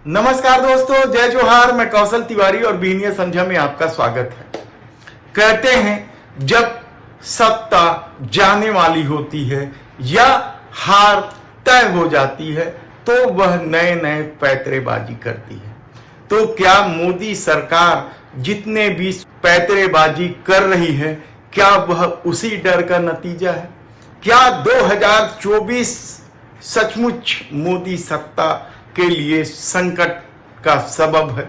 नमस्कार दोस्तों, जय जोहार। मैं कौशल तिवारी और बीनिया संध्या में आपका स्वागत है। कहते हैं जब सत्ता जाने वाली होती है या हार तय हो जाती है तो वह नए नए पैतरेबाजी करती है। तो क्या मोदी सरकार जितने भी पैतरेबाजी कर रही है, क्या वह उसी डर का नतीजा है? क्या 2024 सचमुच मोदी सत्ता के लिए संकट का सबब है?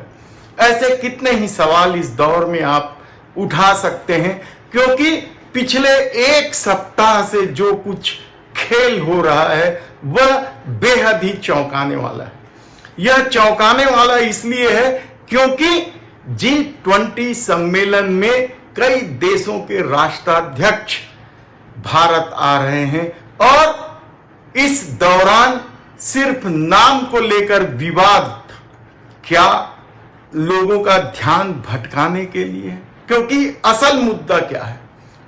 ऐसे कितने ही सवाल इस दौर में आप उठा सकते हैं, क्योंकि पिछले एक सप्ताह से जो कुछ खेल हो रहा है वह बेहद ही चौंकाने वाला है। यह चौंकाने वाला इसलिए है क्योंकि G20 सम्मेलन में कई देशों के राष्ट्राध्यक्ष भारत आ रहे हैं और इस दौरान सिर्फ नाम को लेकर विवाद क्या लोगों का ध्यान भटकाने के लिए है? क्योंकि असल मुद्दा क्या है?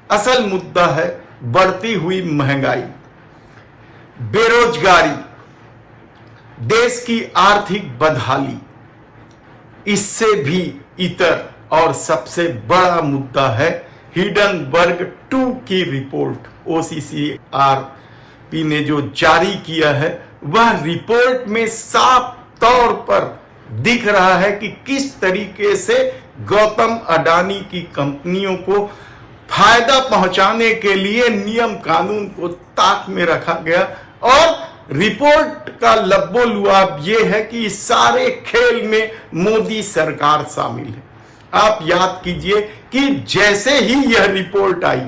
असल मुद्दा है बढ़ती हुई महंगाई, बेरोजगारी, देश की आर्थिक बदहाली। इससे भी इतर और सबसे बड़ा मुद्दा है हिंडनबर्ग 2 की रिपोर्ट। OCCRP ने जो जारी किया है वह रिपोर्ट में साफ तौर पर दिख रहा है कि किस तरीके से गौतम अडानी की कंपनियों को फायदा पहुंचाने के लिए नियम कानून को ताक में रखा गया। और रिपोर्ट का लब्बो-लुआब यह है कि इस सारे खेल में मोदी सरकार शामिल है। आप याद कीजिए कि जैसे ही यह रिपोर्ट आई,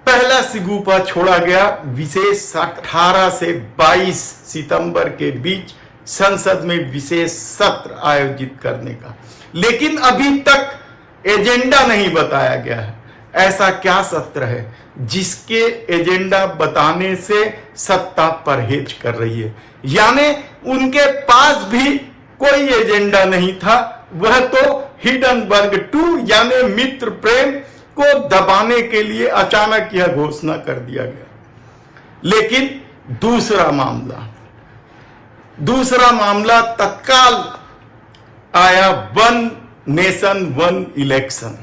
पहला सिगुफा छोड़ा गया विशेष 18 से 22 सितंबर के बीच संसद में विशेष सत्र आयोजित करने का, लेकिन अभी तक एजेंडा नहीं बताया गया है। ऐसा क्या सत्र है जिसके एजेंडा बताने से सत्ता परहेज कर रही है? यानी उनके पास भी कोई एजेंडा नहीं था, वह तो हिंडनबर्ग 2 यानी मित्र प्रेम को दबाने के लिए अचानक यह घोषणा कर दिया गया। लेकिन दूसरा मामला तत्काल आया, वन नेशन वन इलेक्शन।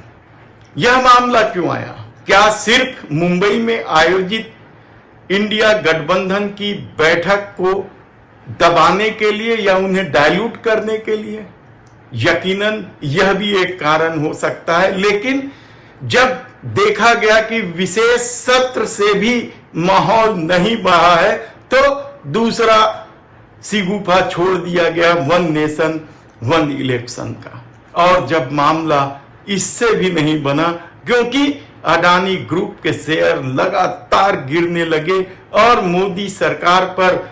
यह मामला क्यों आया? क्या सिर्फ मुंबई में आयोजित इंडिया गठबंधन की बैठक को दबाने के लिए या उन्हें डाइल्यूट करने के लिए? यकीनन यह भी एक कारण हो सकता है, लेकिन जब देखा गया कि विशेष सत्र से भी माहौल नहीं बढ़ा है तो दूसरा सिगुफा छोड़ दिया गया वन नेशन वन इलेक्शन का। और जब मामला इससे भी नहीं बना, क्योंकि अडानी ग्रुप के शेयर लगातार गिरने लगे और मोदी सरकार पर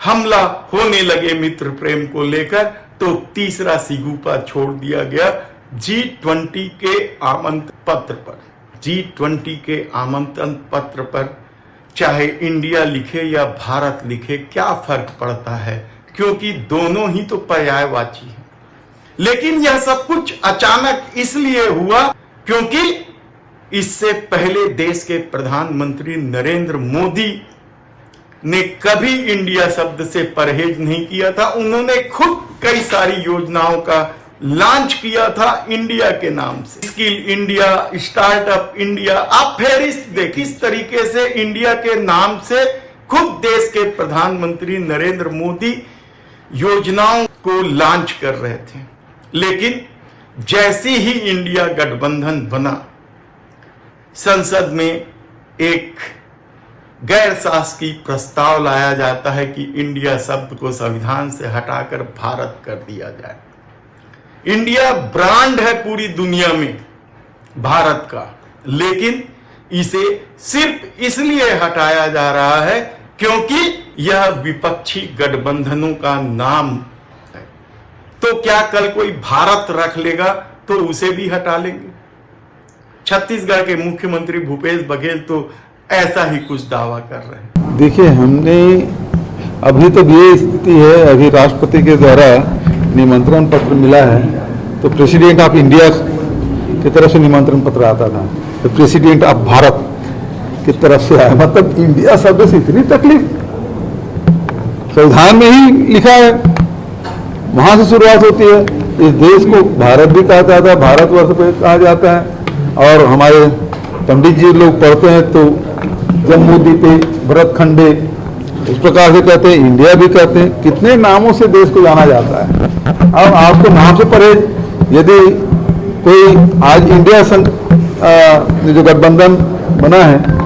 हमला होने लगे मित्र प्रेम को लेकर, तो तीसरा सिगुफा छोड़ दिया गया G20 के आमंत्रण पत्र पर। G20 के आमंत्रण पत्र पर चाहे इंडिया लिखे या भारत लिखे, क्या फर्क पड़ता है, क्योंकि दोनों ही तो पर्यायवाची हैं। लेकिन यह सब कुछ अचानक इसलिए हुआ क्योंकि इससे पहले देश के प्रधानमंत्री नरेंद्र मोदी ने कभी इंडिया शब्द से परहेज नहीं किया था। उन्होंने खुद कई सारी योजनाओं का लॉन्च किया था इंडिया के नाम से, स्किल इंडिया, स्टार्टअप इंडिया। आप फेरिस्त देखिए, इस तरीके से इंडिया के नाम से खुद देश के प्रधानमंत्री नरेंद्र मोदी योजनाओं को लॉन्च कर रहे थे। लेकिन जैसे ही इंडिया गठबंधन बना, संसद में एक गैर शासकीय प्रस्ताव लाया जाता है कि इंडिया शब्द को संविधान से हटाकर भारत कर दिया जाए। इंडिया ब्रांड है पूरी दुनिया में भारत का, लेकिन इसे सिर्फ इसलिए हटाया जा रहा है क्योंकि यह विपक्षी गठबंधनों का नाम है। तो क्या कल कोई भारत रख लेगा तो उसे भी हटा लेंगे? छत्तीसगढ़ के मुख्यमंत्री भूपेश बघेल तो ऐसा ही कुछ दावा कर रहे हैं। देखिए, हमने अभी तो ये स्थिति है, अभी राष्ट्रपति के द्वारा निमंत्रण पत्र मिला है, तो प्रेसिडेंट ऑफ इंडिया की तरफ से निमंत्रण पत्र आता था, तो प्रेसिडेंट ऑफ भारत की तरफ से आया। मतलब इंडिया शब्द से इतनी तकलीफ, संविधान में ही लिखा है वहां से शुरुआत होती है। इस देश को भारत भी कहा जाता है, भारतवर्ष पे कहा जाता है। और हमारे पंडित जी लोग पढ़ते हैं तो जम्मू द्वीपे भरत खंडे इस प्रकार से कहते हैं, इंडिया भी कहते हैं। कितने नामों से देश को जाना जाता है। अब आपको नाम से परहेज, यदि कोई आज इंडिया संघ जो गठबंधन बना है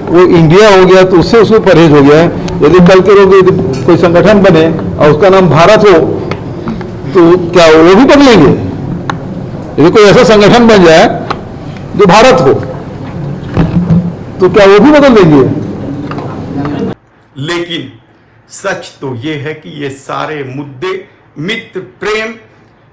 वो इंडिया हो गया तो उससे उसको परहेज हो गया है। यदि कल के लोग यदि कोई संगठन बने और उसका नाम भारत हो तो क्या वो भी बदलेंगे? यदि कोई ऐसा संगठन बन जाए जो भारत हो तो क्या वो भी बदल देंगे? लेकिन सच तो यह है कि ये सारे मुद्दे मित्र प्रेम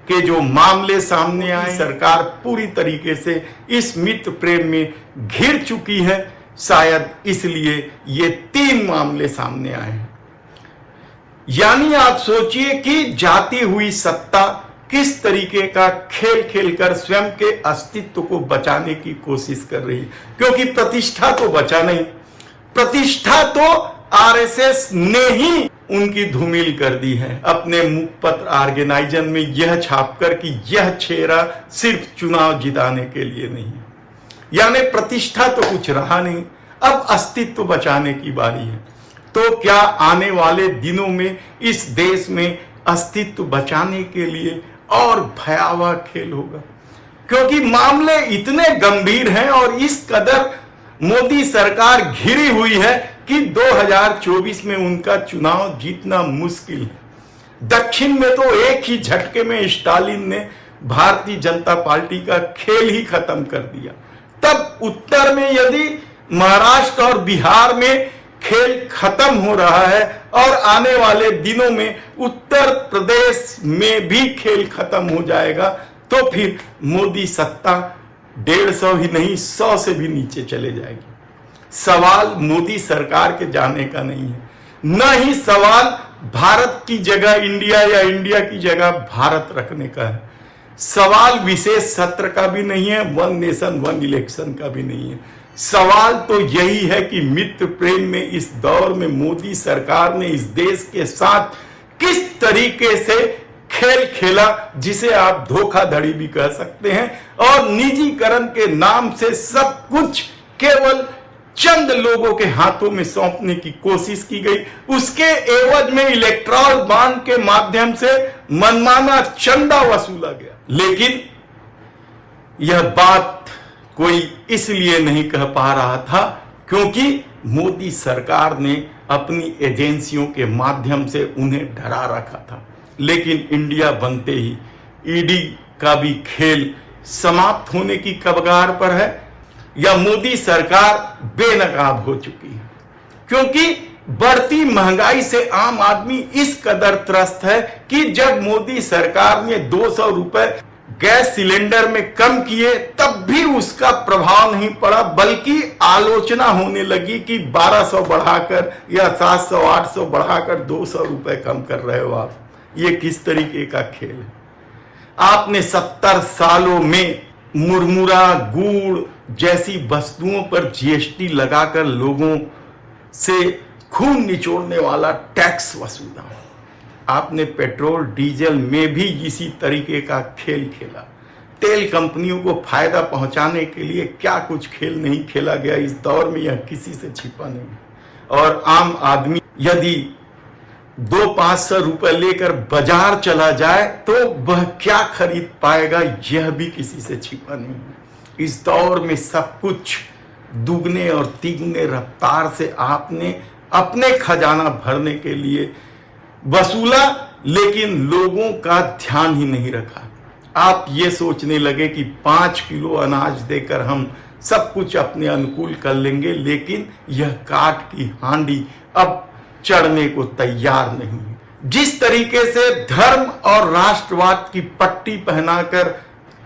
के जो मामले सामने आए, सरकार पूरी तरीके से इस मित्र प्रेम में घिर चुकी है। शायद इसलिए ये 3 मामले सामने आए हैं। यानी आप सोचिए कि जाती हुई सत्ता किस तरीके का खेल खेलकर स्वयं के अस्तित्व को बचाने की कोशिश कर रही है। क्योंकि प्रतिष्ठा तो बचा नहीं, प्रतिष्ठा तो आरएसएस ने ही उनकी धूमिल कर दी है अपने मुखपत्र ऑर्गेनाइजर में यह छापकर कि यह चेहरा सिर्फ चुनाव जिताने के लिए नहीं है। यानी प्रतिष्ठा तो कुछ रहा नहीं, अब अस्तित्व बचाने की बारी है। तो क्या आने वाले दिनों में इस देश में अस्तित्व बचाने के लिए और भयावह खेल होगा? क्योंकि मामले इतने गंभीर हैं और इस कदर मोदी सरकार घिरी हुई है कि 2024 में उनका चुनाव जीतना मुश्किल है। दक्षिण में तो एक ही झटके में स्टालिन ने भारतीय जनता पार्टी का खेल ही खत्म कर दिया। तब उत्तर में यदि महाराष्ट्र और बिहार में खेल खत्म हो रहा है और आने वाले दिनों में उत्तर प्रदेश में भी खेल खत्म हो जाएगा, तो फिर मोदी सत्ता 150 ही नहीं 100 से भी नीचे चले जाएगी। सवाल मोदी सरकार के जाने का नहीं है, न ही सवाल भारत की जगह इंडिया या इंडिया की जगह भारत रखने का है। सवाल विशेष सत्र का भी नहीं है, 1 नेशन 1 इलेक्शन का भी नहीं है। सवाल तो यही है कि मित्र प्रेम में इस दौर में मोदी सरकार ने इस देश के साथ किस तरीके से खेल खेला, जिसे आप धोखाधड़ी भी कह सकते हैं, और निजीकरण के नाम से सब कुछ केवल चंद लोगों के हाथों में सौंपने की कोशिश की गई। उसके एवज में इलेक्ट्रॉल बॉन्ड के माध्यम से मनमाना चंदा वसूला गया। लेकिन यह बात कोई इसलिए नहीं कह पा रहा था क्योंकि मोदी सरकार ने अपनी एजेंसियों के माध्यम से उन्हें डरा रखा था। लेकिन इंडिया बनते ही ईडी का भी खेल समाप्त होने की कगार पर है, या मोदी सरकार बेनकाब हो चुकी है। क्योंकि बढ़ती महंगाई से आम आदमी इस कदर त्रस्त है कि जब मोदी सरकार ने 200 रुपए गैस सिलेंडर में कम किए तब भी उसका प्रभाव नहीं पड़ा, बल्कि आलोचना होने लगी कि 1200 बढ़ाकर या 700 800 बढ़ाकर 200 रुपए कम कर रहे हो आप। ये किस तरीके का खेल है? आपने 70 सालों में मुरमुरा, गुड़ जैसी वस्तुओं पर जीएसटी लगाकर लोगों से खून निचोड़ने वाला टैक्स वसूला। आपने पेट्रोल डीजल में भी इसी तरीके का खेल खेला। तेल कंपनियों को फायदा पहुंचाने के लिए क्या कुछ खेल नहीं खेला गया इस दौर में, यह किसी से छिपा नहीं। और आम आदमी यदि 200-500 रुपए लेकर बाजार चला जाए तो वह क्या खरीद पाएगा, यह भी किसी से छिपा नहीं। इस दौर में सब कुछ दुगने और तिगुने रफ्तार से आपने अपने खजाना भरने के लिए वसूला, लेकिन लोगों का ध्यान ही नहीं रखा। आप ये सोचने लगे कि 5 किलो अनाज देकर हम सब कुछ अपने अनुकूल कर लेंगे, लेकिन यह काट की हांडी अब चढ़ने को तैयार नहीं है। जिस तरीके से धर्म और राष्ट्रवाद की पट्टी पहनाकर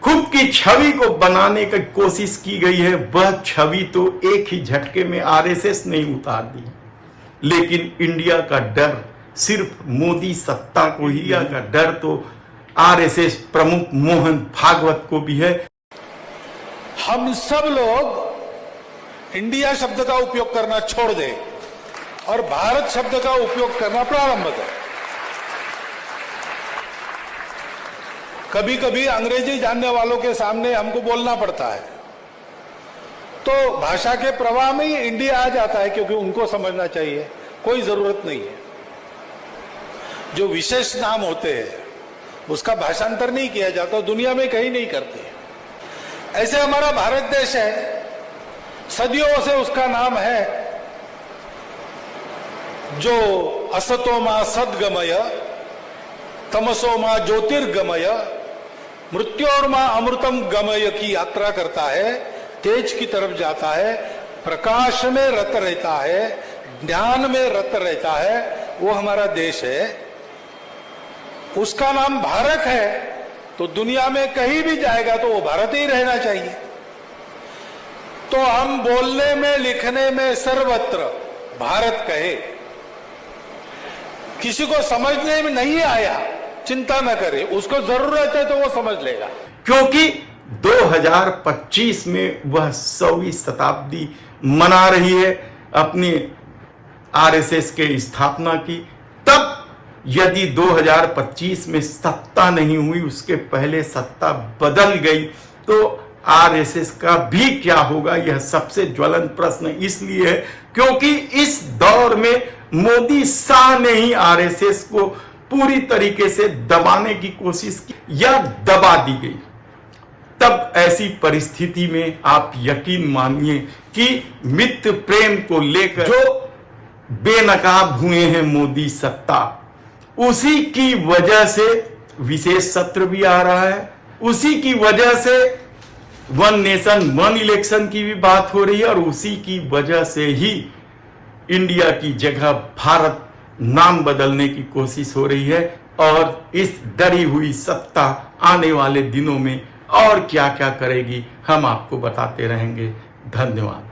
खुद की छवि को बनाने की कोशिश की गई है, वह छवि तो एक ही झटके में आरएसएस ने उतार दी। लेकिन इंडिया का डर सिर्फ मोदी सत्ता को ही, इंडिया का डर तो आरएसएस प्रमुख मोहन भागवत को भी है। हम सब लोग इंडिया शब्द का उपयोग करना छोड़ दें और भारत शब्द का उपयोग करना प्रारंभ करें। कभी कभी अंग्रेजी जानने वालों के सामने हमको बोलना पड़ता है, तो भाषा के प्रवाह में ही इंडिया आ जाता है, क्योंकि उनको समझना चाहिए, कोई जरूरत नहीं है। जो विशेष नाम होते हैं उसका भाषांतर नहीं किया जाता, दुनिया में कहीं नहीं करते। ऐसे हमारा भारत देश है, सदियों से उसका नाम है, जो असतो मा सद्गमय, तमसो मा ज्योतिर्गमय, मृत्योर्मा अमृतम गमय की यात्रा करता है, तेज की तरफ जाता है, प्रकाश में रत रहता है, ज्ञान में रत रहता है, वो हमारा देश है। उसका नाम भारत है, तो दुनिया में कहीं भी जाएगा तो वो भारत ही रहना चाहिए। तो हम बोलने में लिखने में सर्वत्र भारत कहे। किसी को समझने में नहीं आया, चिंता न करे, उसको जरूरत है तो वो समझ लेगा। क्योंकि 2025 में वह 100वीं शताब्दी मना रही है अपनी आरएसएस के स्थापना की। तब यदि 2025 में सत्ता नहीं हुई, उसके पहले सत्ता बदल गई, तो आरएसएस का भी क्या होगा? यह सबसे ज्वलंत प्रश्न इसलिए है क्योंकि इस दौर में मोदी शाह ने ही आरएसएस को पूरी तरीके से दबाने की कोशिश की या दबा दी गई। तब ऐसी परिस्थिति में आप यकीन मानिए कि मित्र प्रेम को लेकर जो बेनकाब हुए हैं मोदी सत्ता, उसी की वजह से विशेष सत्र भी आ रहा है, उसी की वजह से वन नेशन वन इलेक्शन की भी बात हो रही है, और उसी की वजह से ही इंडिया की जगह भारत नाम बदलने की कोशिश हो रही है। और इस डरी हुई सत्ता आने वाले दिनों में और क्या क्या करेगी, हम आपको बताते रहेंगे। धन्यवाद।